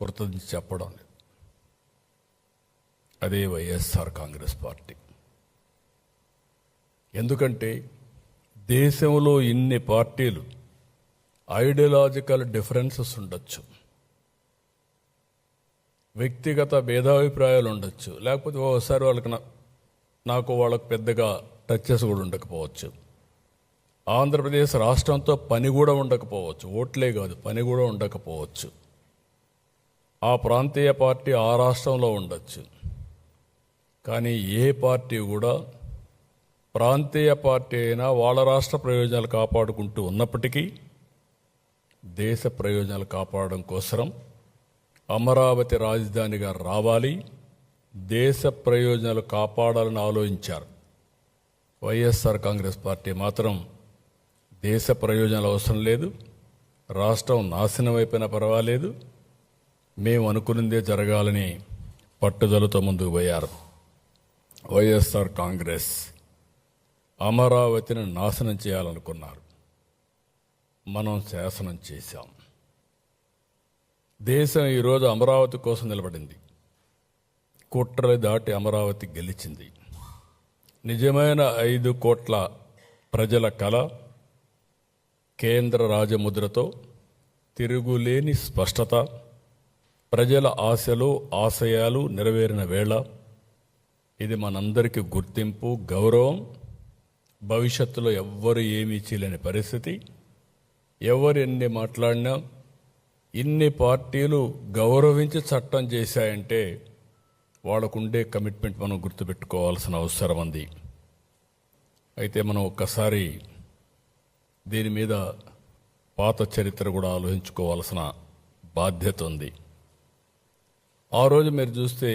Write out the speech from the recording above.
కృతజ్ఞత చెప్పడం లేదు. అదే వైఎస్ఆర్ కాంగ్రెస్ పార్టీ. ఎందుకంటే దేశంలో ఇన్ని పార్టీలు, ఐడియాలజికల్ డిఫరెన్సెస్ ఉండొచ్చు, వ్యక్తిగత భేదాభిప్రాయాలు ఉండొచ్చు, లేకపోతే ఓసారి వాళ్ళకు పెద్దగా టచెస్ కూడా ఉండకపోవచ్చు. ఆంధ్రప్రదేశ్ రాష్ట్రంతో పని కూడా ఉండకపోవచ్చు, ఓట్లే కాదు పని కూడా ఉండకపోవచ్చు. ఆ ప్రాంతీయ పార్టీ ఆ రాష్ట్రంలో ఉండొచ్చు. కానీ ఏ పార్టీ కూడా ప్రాంతీయ పార్టీ అయినా వాళ్ళ రాష్ట్ర ప్రయోజనాలు కాపాడుకుంటూ ఉన్నప్పటికీ దేశ ప్రయోజనాలు కాపాడడం కోసం అమరావతి రాజధానిగా రావాలి, దేశ ప్రయోజనాలు కాపాడాలని ఆలోచించారు. వైఎస్ఆర్ కాంగ్రెస్ పార్టీ మాత్రం దేశ ప్రయోజనాలు అవసరం లేదు, రాష్ట్రం నాశనం అయిపోయినా పర్వాలేదు, మేము అనుకున్నదే జరగాలని పట్టుదలతో ముందుకు పోయారు. వైఎస్ఆర్ కాంగ్రెస్ అమరావతిని నాశనం చేయాలనుకున్నారు. మనం శాసనం చేశాం. దేశం ఈరోజు అమరావతి కోసం నిలబడింది. కుట్రలు దాటి అమరావతి గెలిచింది. నిజమైన 5 కోట్ల ప్రజల కల కేంద్ర రాజముద్రతో తిరుగులేని స్పష్టత, ప్రజల ఆశలు ఆశయాలు నెరవేరిన వేళ ఇది మనందరికీ గుర్తింపు, గౌరవం. భవిష్యత్తులో ఎవ్వరు ఏమీ చేయలేని పరిస్థితి. ఎవరు ఎన్ని మాట్లాడినా, ఇన్ని పార్టీలు గౌరవించి చట్టం చేశాయంటే వాళ్ళకుండే కమిట్మెంట్ మనం గుర్తుపెట్టుకోవాల్సిన అవసరం ఉంది. అయితే మనం ఒక్కసారి దీని మీద పాత చరిత్ర కూడా ఆలోచించుకోవాల్సిన బాధ్యత ఉంది. ఆ రోజు మీరు చూస్తే